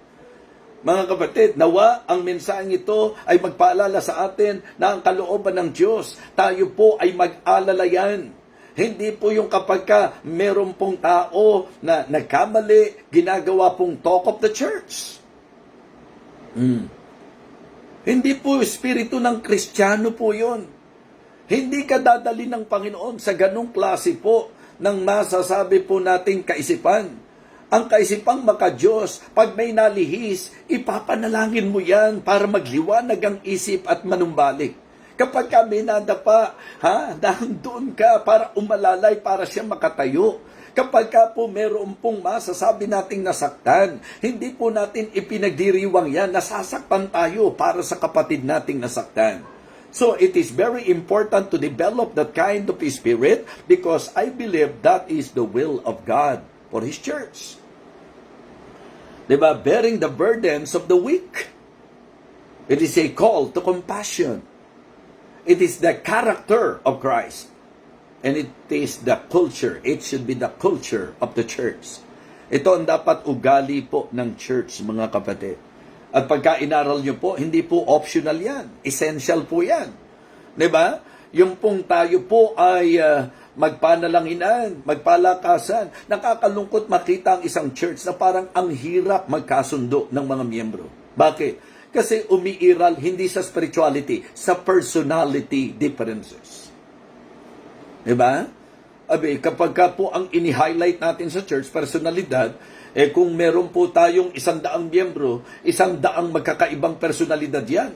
Mga kapatid, nawa ang mensaheng ito ay magpaalala sa atin na ang kalooban ng Diyos, tayo po ay mag-alalayan. Hindi po yung kapag ka meron pong tao na nagkamali, ginagawa pong talk of the church. Hindi po espiritu ng Kristiyano po yun. Hindi ka dadali ng Panginoon sa ganong klase po ng masasabi po nating kaisipan. Ang kaisipang maka-Diyos, pag may nalihis, ipapanalangin mo yan para magliwanag ang isip at manumbalik. Kapag kami nadapa, doon ka para umalalay para siya makatayo. Kapag ka po meron pong masasabi nating nasaktan, hindi po natin ipinagdiriwang yan, nasasaktan tayo para sa kapatid nating nasaktan. So it is very important to develop that kind of spirit because I believe that is the will of God for His church. Diba? Bearing the burdens of the weak. It is a call to compassion. It is the character of Christ. And it is the culture. It should be the culture of the church. Ito ang dapat ugali po ng church, mga kapatid. At pagka inaral nyo po, hindi po optional yan. Essential po yan. Diba? Yung pong tayo po ay magpanalanginan, magpalakasan. Nakakalungkot makita ang isang church na parang ang hirap magkasundo ng mga miyembro. Bakit? Kasi umiiral hindi sa spirituality, sa personality differences. Diba? Kapag ka po ang ini-highlight natin sa church, personalidad, kung meron po tayong 100 miyembro, 100 magkakaibang personalidad yan.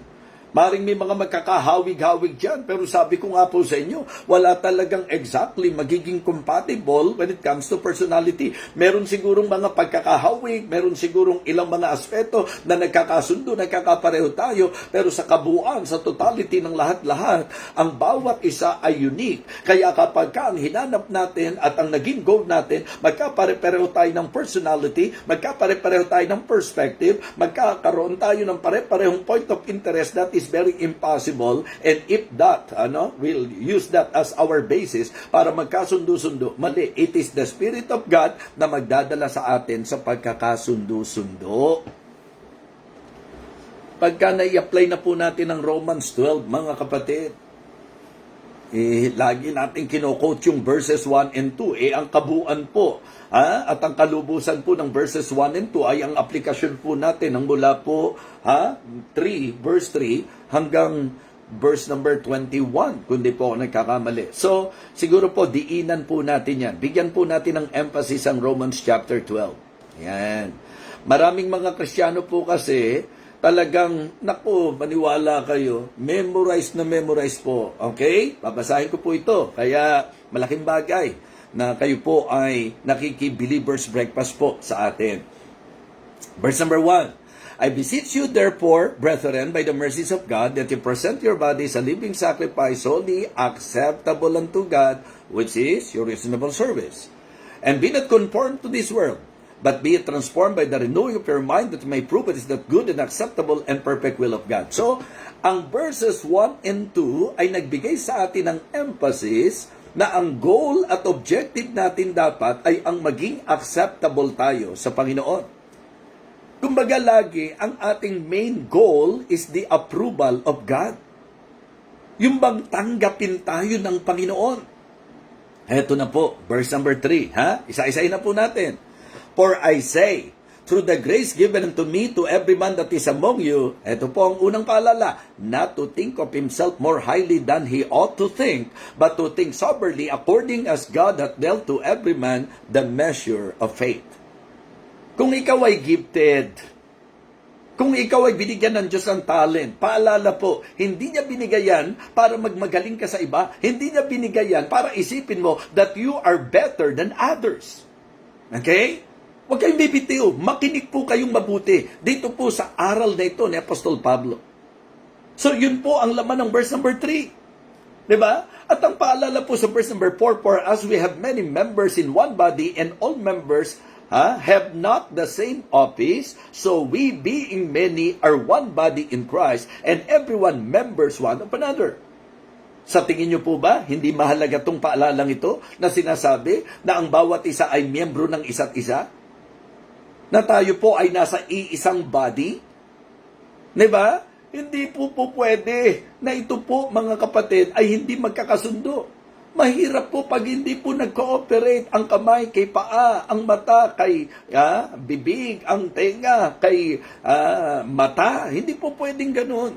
Maring may mga magkakahawig-hawig dyan, pero sabi ko nga po sa inyo, wala talagang exactly magiging compatible when it comes to personality. Meron sigurong mga pagkakahawig, meron sigurong ilang mga aspeto na nagkakasundo, nagkakapareho tayo, pero sa kabuuan, sa totality ng lahat-lahat, ang bawat isa ay unique. Kaya kapag ka ang hinanap natin at ang naging goal natin, magkapare-pareho tayo ng personality, magkapare-pareho tayo ng perspective, magkakaroon tayo ng pare-parehong point of interest that is very impossible, and if that, we'll use that as our basis para magkasundo-sundo, mali. It is the Spirit of God na magdadala sa atin sa pagkakasundo-sundo. Pagka nai-apply na po natin ang Romans 12, mga kapatid, lagi natin kino-quote yung verses 1 and 2. Ang kabuuan po, at ang kalubusan po ng verses 1 and 2 ay ang aplikasyon po natin ng mula po verse 3 hanggang verse number 21, kundi po ako nagkakamali. So, siguro po, diinan po natin yan. Bigyan po natin ng emphasis ang Romans chapter 12. Yan. Maraming mga Kristiyano po kasi, talagang, maniwala kayo, memorize na memorize po. Okay? Babasahin ko po ito. Kaya, malaking bagay na kayo po ay nakiki-believers breakfast po sa atin. Verse number 1. I beseech you therefore, brethren, by the mercies of God, that you present your bodies a living sacrifice, holy, acceptable unto God, which is your reasonable service. And be not conformed to this world, but be transformed by the renewing of your mind that you may prove it is that good and acceptable and perfect will of God. So, ang verses 1 and 2 ay nagbigay sa atin ng emphasis na ang goal at objective natin dapat ay ang maging acceptable tayo sa Panginoon. Kumbaga lagi, ang ating main goal is the approval of God. Yung bang tanggapin tayo ng Panginoon. Heto na po, verse number 3. Ha? Isa-isahin na po natin. For I say, through the grace given unto me to every man that is among you, heto po ang unang paalala, not to think of himself more highly than he ought to think, but to think soberly according as God hath dealt to every man the measure of faith. Kung ikaw ay gifted, kung ikaw ay binigyan ng Diyos ng talent, paalala po, hindi niya binigayan para magmagaling ka sa iba. Hindi niya binigayan para isipin mo that you are better than others. Okay? Huwag kayong bibitiw. Makinig po kayong mabuti. Dito po sa aral na ito ni Apostol Pablo. So, yun po ang laman ng verse number 3. Diba? At ang paalala po sa verse number 4, for as we have many members in one body and all members have not the same office, so we being many are one body in Christ, and everyone members one of another. Sa tingin niyo po ba, hindi mahalaga itong paalalang ito na sinasabi na ang bawat isa ay miyembro ng isa't isa? Na tayo po ay nasa iisang body? Diba? Hindi po pwede na ito po, mga kapatid, ay hindi magkakasundo. Mahirap po pag hindi po nag-cooperate ang kamay kay paa, ang mata kay bibig, ang tenga kay mata. Hindi po pwedeng ganun.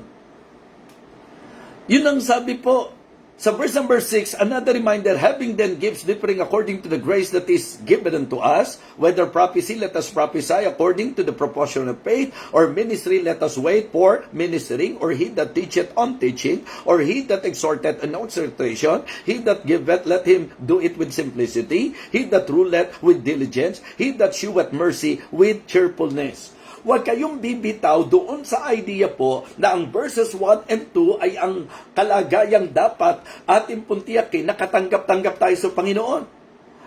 Yun ang sabi po sa verse number 6, another reminder, having then gifts differing according to the grace that is given unto us, whether prophecy, let us prophesy according to the proportion of faith, or ministry, let us wait for ministering, or he that teacheth on teaching, or he that exhorteth on exhortation, he that giveth, let him do it with simplicity, he that ruleth with diligence, he that sheweth mercy with cheerfulness. Huwag kayong bibitaw doon sa idea po na ang verses 1 and 2 ay ang kalagayang dapat ating puntiyakin na katanggap-tanggap tayo sa Panginoon.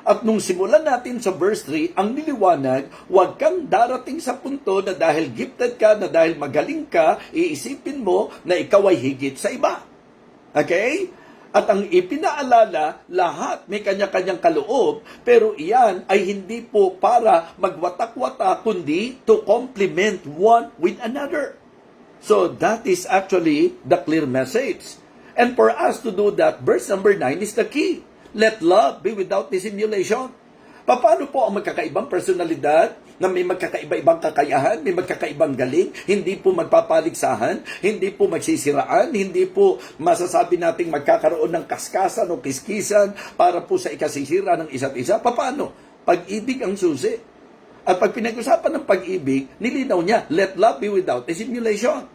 At nung simulan natin sa verse 3, ang niliwanag, huwag kang darating sa punto na dahil gifted ka, na dahil magaling ka, iisipin mo na ikaw ay higit sa iba. Okay? At ang ipinaalala, lahat may kanya-kanyang kaloob, pero iyan ay hindi po para magwatak-watak, kundi to complement one with another. So that is actually the clear message. And for us to do that, verse number 9 is the key. Let love be without dissimulation. Paano po ang magkakaibang personalidad na may magkakaiba-ibang kakayahan, may magkakaibang galing, hindi po magpapaligsahan, hindi po magsisiraan, hindi po masasabi nating magkakaroon ng kaskasan o kiskisan para po sa ikasisira ng isa't isa? Paano? Pag-ibig ang susi. At pag pinag-usapan ng pag-ibig, nilinaw niya, let love be without dissimulation.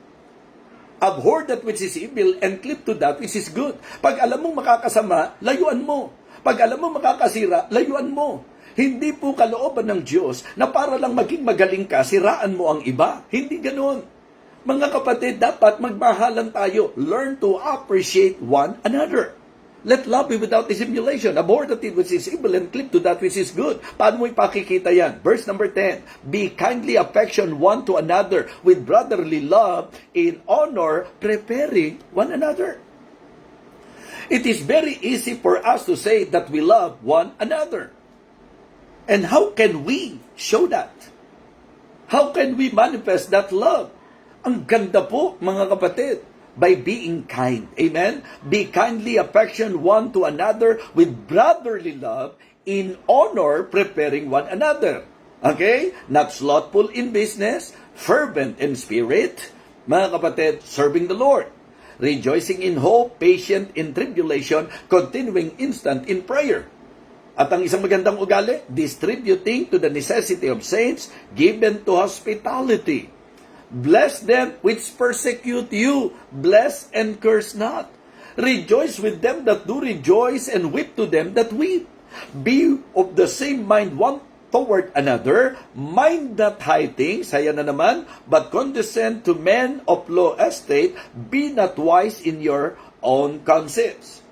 Abhor that which is evil and cleave to that which is good. Pag alam mong makakasama, layuan mo. Pag alam mong makakasira, layuan mo. Hindi po kalooban ng Diyos na para lang maging magaling ka, siraan mo ang iba. Hindi ganoon. Mga kapatid, dapat magmahalan tayo. Learn to appreciate one another. Let love be without dissimulation. Abhor that which is evil and cleave to that which is good. Paano mo ipakikita yan? Verse number 10. Be kindly affection one to another with brotherly love, in honor, preparing one another. It is very easy for us to say that we love one another. And how can we show that? How can we manifest that love? Ang ganda po, mga kapatid, by being kind. Amen? Be kindly affection one to another with brotherly love, in honor, preparing one another. Okay? Not slothful in business, fervent in spirit, mga kapatid, serving the Lord. Rejoicing in hope, patient in tribulation, continuing instant in prayer. At ang isang magandang ugali, distributing to the necessity of saints, given to hospitality. Bless them which persecute you, bless and curse not. Rejoice with them that do rejoice, and weep to them that weep. Be of the same mind one toward another, mind not high things, saya na naman, but condescend to men of low estate, be not wise in your own conceits.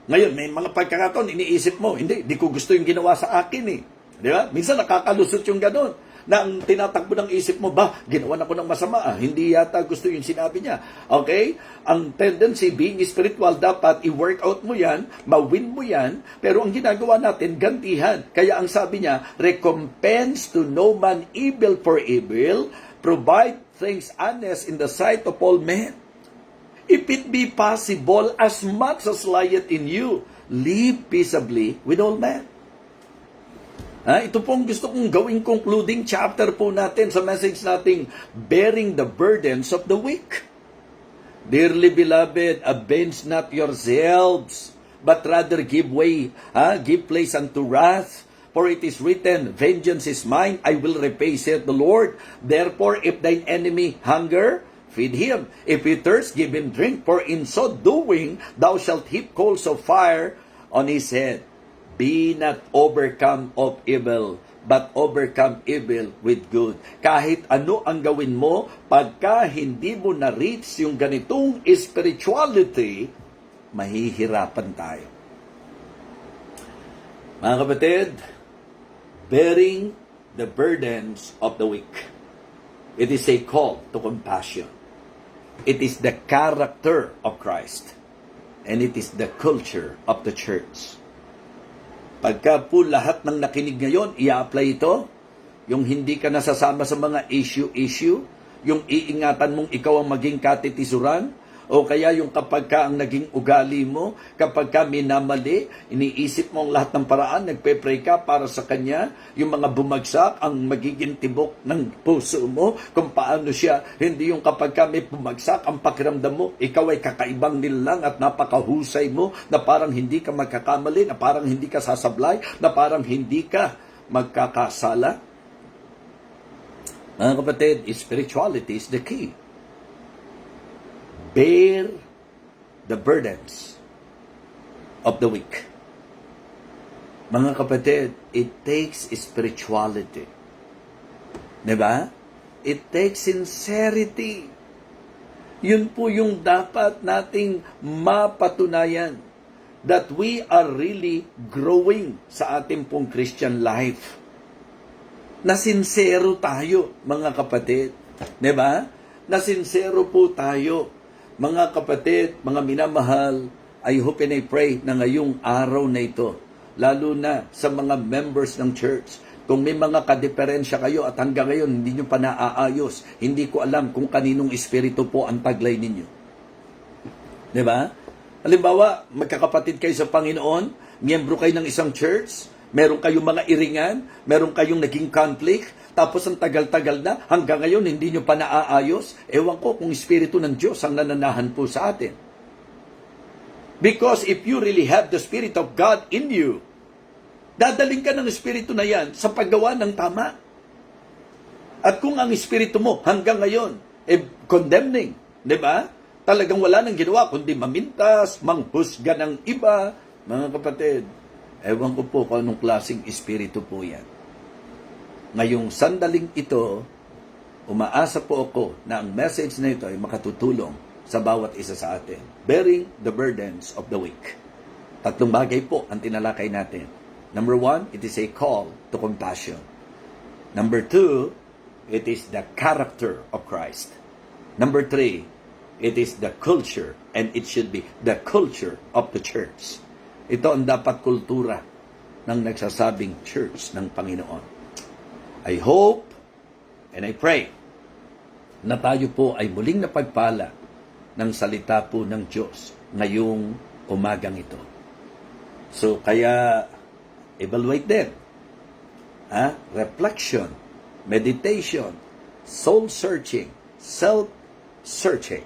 Ngayon, may mga pagkakataon, iniisip mo, hindi ko gusto yung ginawa sa akin eh. Di ba? Minsan nakakalusot yung ganun. Na ang tinatakbo ng isip mo, ginawa na ko ng masama. Hindi yata gusto yung sinabi niya. Okay? Ang tendency, being spiritual, dapat i-work out mo yan, ma-win mo yan, pero ang ginagawa natin, gantihan. Kaya ang sabi niya, recompense to no man evil for evil, provide things honest in the sight of all men. If it be possible, as much as lieth in you, live peaceably with all men. Ito pong gusto kong gawing concluding chapter po natin sa message nating Bearing the Burdens of the Weak. Dearly beloved, avenge not yourselves, but rather give place unto wrath. For it is written, vengeance is mine, I will repay, saith the Lord. Therefore, if thine enemy hunger, feed him. If he thirst, give him drink. For in so doing, thou shalt heap coals of fire on his head. Be not overcome of evil, but overcome evil with good. Kahit ano ang gawin mo, pagka hindi mo na-reach yung ganitong spirituality, mahihirapan tayo. Mga kapatid, bearing the burdens of the weak. It is a call to compassion. It is the character of Christ. And it is the culture of the church. Pagka po lahat ng nakinig ngayon, i-apply ito, yung hindi ka nasasama sa mga issue, yung iingatan mong ikaw ang maging katitisuran, o kaya yung kapag ka ang naging ugali mo, kapag ka minamali, iniisip mo ang lahat ng paraan, nagpe-pray ka para sa kanya, yung mga bumagsak, ang magiging tibok ng puso mo, kung paano siya, hindi yung kapag ka may bumagsak, ang pakiramdam mo, ikaw ay kakaibang nilang at napakahusay mo, na parang hindi ka magkakamali, na parang hindi ka sasablay, na parang hindi ka magkakasala. Mga kapatid, spirituality is the key. Bear the burdens of the weak. Mga kapatid, it takes spirituality. Diba? It takes sincerity. Yun po yung dapat nating mapatunayan, that we are really growing sa ating pong Christian life. Na sincero tayo, mga kapatid. Diba? Na sincero po tayo. Mga kapatid, mga minamahal, I hope and I pray na ngayong araw na ito, lalo na sa mga members ng church, kung may mga kadiferensya kayo at hanggang ngayon hindi nyo pa naaayos, hindi ko alam kung kaninong espiritu po ang taglay ninyo. Diba? Halimbawa, magkakapatid kayo sa Panginoon, miyembro kayo ng isang church, meron kayong mga iringan, meron kayong naging conflict, tapos ang tagal-tagal na, hanggang ngayon hindi nyo pa naaayos, ewan ko kung espiritu ng Diyos ang nananahan po sa atin. Because if you really have the Spirit of God in you, dadaling ka ng espiritu na yan sa paggawa ng tama. At kung ang espiritu mo hanggang ngayon, condemning, di ba? Talagang wala nang ginawa, kundi mamintas, manghusga ng iba, mga kapatid, ewan ko po kung anong klaseng espiritu po yan. Ngayong sandaling ito, umaasa po ako na ang message na ito ay makatutulong sa bawat isa sa atin. Bearing the burdens of the weak. 3 bagay po ang tinalakay natin. Number 1, it is a call to compassion. Number 2, it is the character of Christ. Number 3, it is the culture, and it should be the culture of the church. Ito ang dapat kultura ng nagsasabing church ng Panginoon. I hope and I pray na tayo po ay muling napagpala ng salita po ng Diyos ngayong umagang ito. So, kaya evaluate din. Reflection, meditation, soul-searching, self-searching.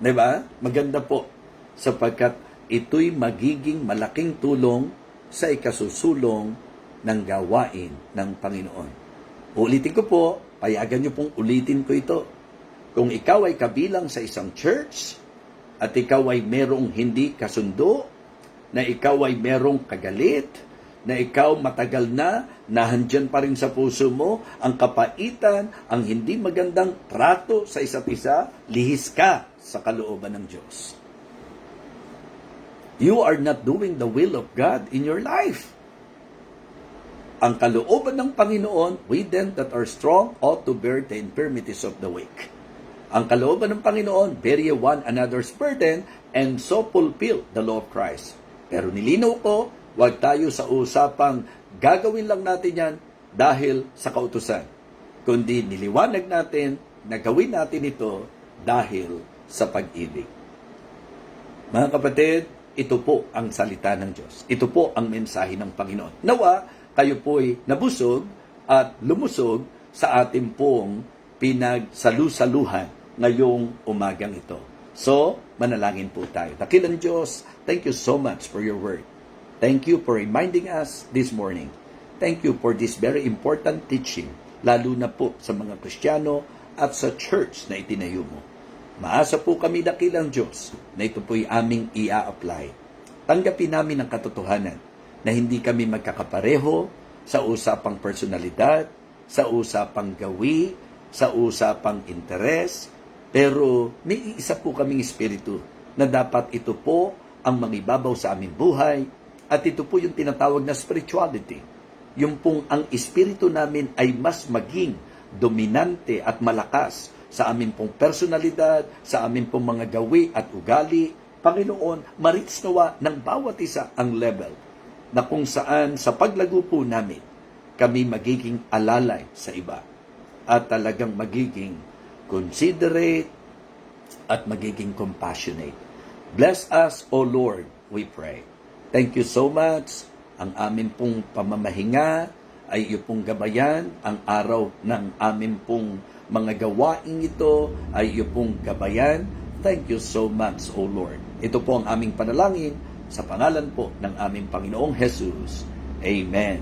Diba? Maganda po sapagkat ito'y magiging malaking tulong sa ikasusulong ng gawain ng Panginoon. Ulitin ko po, payagan niyo pong ulitin ko ito. Kung ikaw ay kabilang sa isang church at ikaw ay merong hindi kasundo, na ikaw ay merong kagalit, na ikaw matagal na nahandyan pa rin sa puso mo ang kapaitan, ang hindi magandang trato sa isa't isa, lihis ka sa kalooban ng Diyos. You are not doing the will of God in your life. ang kalooban ng Panginoon, we then that are strong ought to bear the infirmities of the weak. Ang kalooban ng Panginoon, bear ye one another's burden and so fulfill the law of Christ. Pero nilinaw ko, huwag tayo sa usapang gagawin lang natin yan dahil sa kautusan. Kundi niliwanag natin na gawin natin ito dahil sa pag-ibig. Mga kapatid, ito po ang salita ng Diyos. Ito po ang mensahe ng Panginoon. Nawa, kayo po'y nabusog at lumusog sa ating pong pinagsalu-saluhan ngayong umagang ito. So, manalangin po tayo. Dakilang Diyos, thank you so much for your word. Thank you for reminding us this morning. Thank you for this very important teaching, lalo na po sa mga Kristiyano at sa church na itinayo mo. Maasa po kami, dakilang Diyos, na ito po'y aming ia-apply. Tanggapin namin ang katotohanan na hindi kami magkakapareho sa usapang personalidad, sa usapang gawi, sa usapang interes, pero may isa po kaming espiritu na dapat ito po ang mangibabaw sa aming buhay at ito po yung tinatawag na spirituality. Yung pong ang espiritu namin ay mas maging dominante at malakas sa amin pong personalidad, sa amin pong mga gawi at ugali. Panginoon, ma-reach nawa ng bawat isa ang level na kung saan sa paglago po namin, kami magiging alalay sa iba at talagang magiging considerate at magiging compassionate. Bless us, O Lord, we pray. Thank you so much. Ang amin pong pamamahinga ay iyo pong gabayan. Ang araw ng amin pong mga gawain ito ay iyo pong gabayan. Thank you so much, O Lord. Ito po ang aming panalangin sa pangalan po ng aming Panginoong Jesus. Amen.